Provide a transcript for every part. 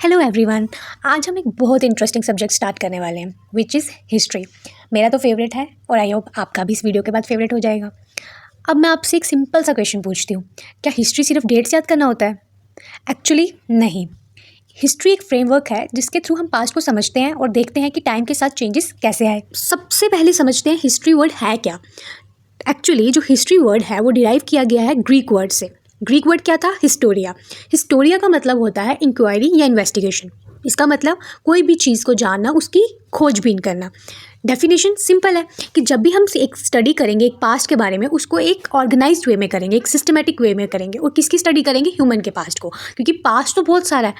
Hello everyone. आज हम एक बहुत इंटरेस्टिंग सब्जेक्ट स्टार्ट करने वाले हैं विच इज़ हिस्ट्री। मेरा तो फेवरेट है और आई होप आपका भी इस वीडियो के बाद फेवरेट हो जाएगा। अब मैं आपसे एक सिंपल सा क्वेश्चन पूछती हूँ, क्या हिस्ट्री सिर्फ डेट्स याद करना होता है? एक्चुअली नहीं। हिस्ट्री एक फ्रेमवर्क है जिसके थ्रू हम पास्ट को समझते हैं और देखते हैं कि टाइम के साथ चेंजेस कैसे आए। सबसे पहले समझते हैं हिस्ट्री वर्ड है क्या। एक्चुअली जो हिस्ट्री वर्ड है वो डिराइव किया गया है ग्रीक वर्ड से। ग्रीक वर्ड क्या था? हिस्टोरिया। हिस्टोरिया का मतलब होता है इंक्वायरी या इन्वेस्टिगेशन। इसका मतलब कोई भी चीज़ को जानना, उसकी खोजबीन करना। डेफिनेशन सिंपल है कि जब भी हम एक स्टडी करेंगे एक पास्ट के बारे में, उसको एक ऑर्गेनाइज्ड वे में करेंगे, एक सिस्टमेटिक वे में करेंगे। और किसकी स्टडी करेंगे? ह्यूमन के पास्ट को, क्योंकि पास्ट तो बहुत सारा है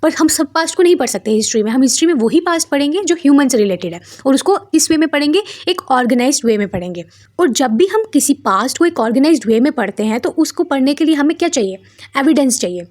पर हम सब पास्ट को नहीं पढ़ सकते हिस्ट्री में। हम हिस्ट्री में वही पास्ट पढ़ेंगे जो ह्यूमन से रिलेटेड है और उसको इस वे में पढ़ेंगे, एक ऑर्गेनाइज्ड वे में पढ़ेंगे। और जब भी हम किसी पास्ट को एक ऑर्गेनाइज्ड वे में पढ़ते हैं तो उसको पढ़ने के लिए हमें क्या चाहिए? एविडेंस चाहिए।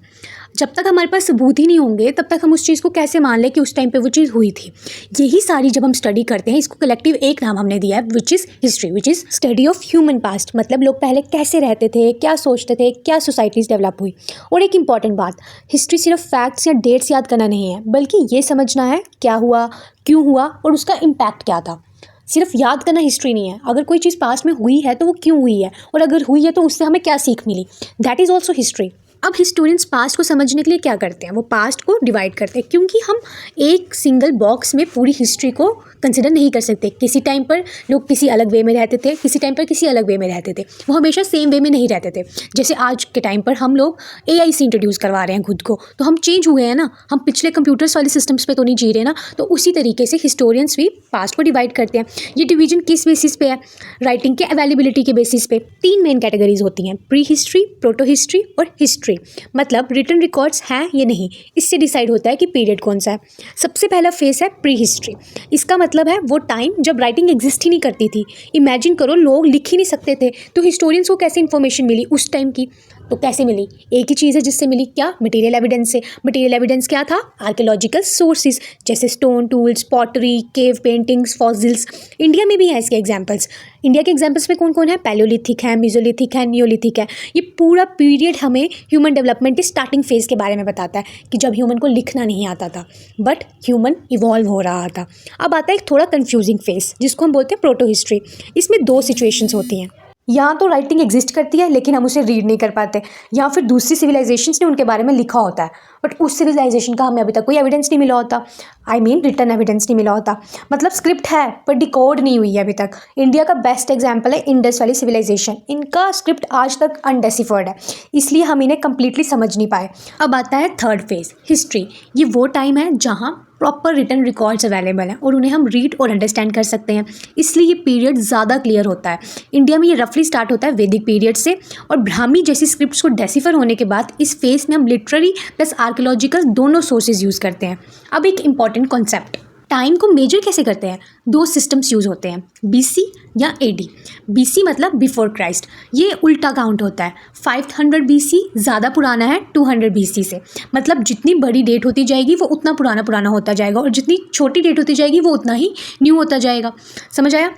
जब तक हमारे पास सबूत ही नहीं होंगे तब तक हम उस चीज़ को कैसे मान लें कि उस टाइम पे वो चीज़ हुई थी। यही सारी जब हम स्टडी करते हैं, इसको कलेक्टिव एक नाम हमने दिया है which is history, which is study of human past. मतलब लोग पहले कैसे रहते थे, क्या सोचते थे, क्या सोसाइटीज़ डेवलप हुई। और एक इम्पॉर्टेंट बात, हिस्ट्री सिर्फ फैक्ट्स या डेट्स याद करना नहीं है, बल्कि ये समझना है क्या हुआ, क्यों हुआ और उसका इम्पैक्ट क्या था। सिर्फ याद करना हिस्ट्री नहीं है। अगर कोई चीज़ पास्ट में हुई है तो वो क्यों हुई है, और अगर हुई है तो उससे हमें क्या सीख मिली, दैट इज़ ऑल्सो हिस्ट्री। अब हिस्टोरियंस पास्ट को समझने के लिए क्या करते हैं? वो पास्ट को डिवाइड करते हैं, क्योंकि हम एक सिंगल बॉक्स में पूरी हिस्ट्री को कंसिडर नहीं कर सकते। किसी टाइम पर लोग किसी अलग वे में रहते थे, किसी टाइम पर किसी अलग वे में रहते थे। वो हमेशा सेम वे में नहीं रहते थे। जैसे आज के टाइम पर हम लोग AI से इंट्रोड्यूस करवा रहे हैं खुद को, तो हम चेंज हुए हैं ना। हम पिछले कंप्यूटर्स वाले सिस्टम्स पे तो नहीं जी रहे ना। तो उसी तरीके से हिस्टोरियंस भी पास्ट को डिवाइड करते हैं। ये डिवीजन किस बेसिस पे है? राइटिंग के अवेलेबिलिटी के बेसिस पे। 3 मेन कैटेगरीज होती हैं, प्री हिस्ट्री, प्रोटो हिस्ट्री और हिस्ट्री। मतलब रिटन रिकॉर्ड्स हैं या नहीं, इससे डिसाइड होता है कि पीरियड कौन सा है। सबसे पहला फेस है प्री हिस्ट्री। इसका मतलब है वो टाइम जब राइटिंग एग्जिस्ट ही नहीं करती थी। इमेजिन करो, लोग लिख ही नहीं सकते थे, तो हिस्टोरियंस को कैसे इन्फॉर्मेशन मिली उस टाइम की? तो कैसे मिली? एक ही चीज़ है जिससे मिली, क्या? मटेरियल एविडेंस से। मटेरियल एविडेंस क्या था? आर्कियोलॉजिकल सोर्सेज, जैसे stone tools, pottery, cave paintings, fossils. India में भी है इसके एग्जाम्पल्स। इंडिया के एग्जाम्पल्स में कौन कौन है? पैलियोलिथिक है, मेसोलिथिक है, नियोलिथिक है। ये पूरा पीरियड हमें ह्यूमन डेवलपमेंट के स्टार्टिंग फेज़ के बारे में बताता है कि जब ह्यूमन को लिखना नहीं आता था बट ह्यूमन इवॉल्व हो रहा था। अब आता है एक थोड़ा कन्फ्यूजिंग फेस जिसको हम बोलते हैं प्रोटो हिस्ट्री। इसमें 2 सिचुएशंस होती हैं, या तो राइटिंग एग्जिस्ट करती है लेकिन हम उसे रीड नहीं कर पाते, या फिर दूसरी सिविलाइजेशंस ने उनके बारे में लिखा होता है बट उस सिविलाइजेशन का हमें अभी तक कोई एविडेंस नहीं मिला होता। आई मीन रिटन एविडेंस नहीं मिला होता। मतलब स्क्रिप्ट है पर डिकोड नहीं हुई है अभी तक। इंडिया का बेस्ट एग्जाम्पल है इंडस वाली सिविलाइजेशन। इनका स्क्रिप्ट आज तक अनडेसिफर्ड है, इसलिए हम इन्हें कंप्लीटली समझ नहीं पाए। अब आता है थर्ड फेज, हिस्ट्री। ये वो टाइम है जहाँ प्रॉपर रिटन रिकॉर्ड्स अवेलेबल हैं और उन्हें हम रीड और अंडरस्टैंड कर सकते हैं, इसलिए ये पीरियड ज़्यादा क्लियर होता है। इंडिया में ये रफली स्टार्ट होता है वैदिक पीरियड से, और ब्राह्मी जैसी स्क्रिप्ट्स को डेसिफर होने के बाद इस फेज में हम लिटरेरी प्लस आर्कियोलॉजिकल दोनों सोर्सेज यूज़ करते हैं। अब एक इंपॉर्टेंट कॉन्सेप्ट, टाइम को मेजर कैसे करते हैं? 2 सिस्टम्स यूज़ होते हैं, BC या AD। BC मतलब बिफोर क्राइस्ट, ये उल्टा काउंट होता है। 500 BC ज़्यादा पुराना है 200 BC से। मतलब जितनी बड़ी डेट होती जाएगी वो उतना पुराना होता जाएगा, और जितनी छोटी डेट होती जाएगी वो उतना ही न्यू होता जाएगा। समझ आया?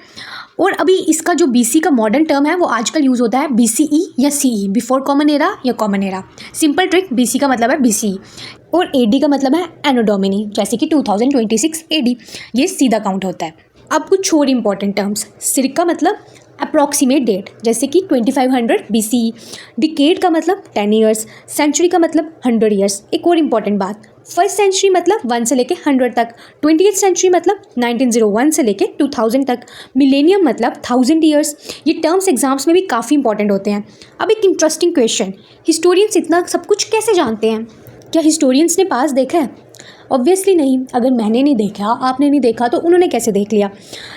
और अभी इसका जो BC का मॉडर्न टर्म है वो आजकल यूज़ होता है BCE या CE, बिफोर कॉमन एरा या common era. Simple trick, BC का मतलब है BCE और AD का मतलब है एनो डोमिनी, जैसे कि 2026 AD। ये सीधा काउंट होता है। अब कुछ और इंपॉर्टेंट टर्म्स, सिर का मतलब अप्रॉक्सीमेट डेट, जैसे कि 2500 BCE। डिकेड का मतलब 10 ईयर्स। सेंचुरी का मतलब 100 ईयर्स। एक और इम्पॉर्टेंट बात, फर्स्ट सेंचुरी मतलब 1 से लेके 100 तक। 20th सेंचुरी मतलब 1901 से लेके 2000 तक। मिलेनियम मतलब 1000 ईयर्स। ये टर्म्स एग्जाम्स में भी काफ़ी इंपॉर्टेंट होते हैं। अब एक इंटरेस्टिंग क्वेश्चन, हिस्टोरियंस इतना सब कुछ कैसे जानते हैं? क्या हिस्टोरियंस ने पास देखा है? ऑब्वियसली नहीं। अगर मैंने नहीं देखा, आपने नहीं देखा, तो उन्होंने कैसे देख लिया?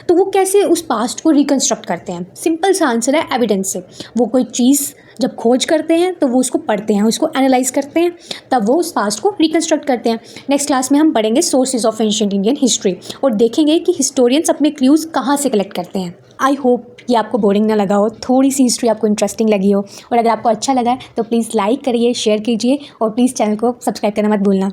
तो वो कैसे उस पास्ट को रिकन्स्ट्रक्ट करते हैं? सिंपल सा आंसर है एविडेंस से। वो कोई चीज़ जब खोज करते हैं तो वो उसको पढ़ते हैं, उसको एनालाइज करते हैं, तब वो उस पास्ट को रिकन्स्ट्रक्ट करते हैं। नेक्स्ट क्लास में हम पढ़ेंगे sources of ancient Indian history और देखेंगे कि हिस्टोरियंस अपने क्लूज़ कहाँ से कलेक्ट करते हैं। आई होप ये आपको बोरिंग ना लगा हो, थोड़ी सी हिस्ट्री आपको इंटरेस्टिंग लगी हो, और अगर आपको अच्छा लगा है तो प्लीज़ लाइक करिए, शेयर कीजिए और प्लीज़ चैनल को सब्सक्राइब करना मत भूलना।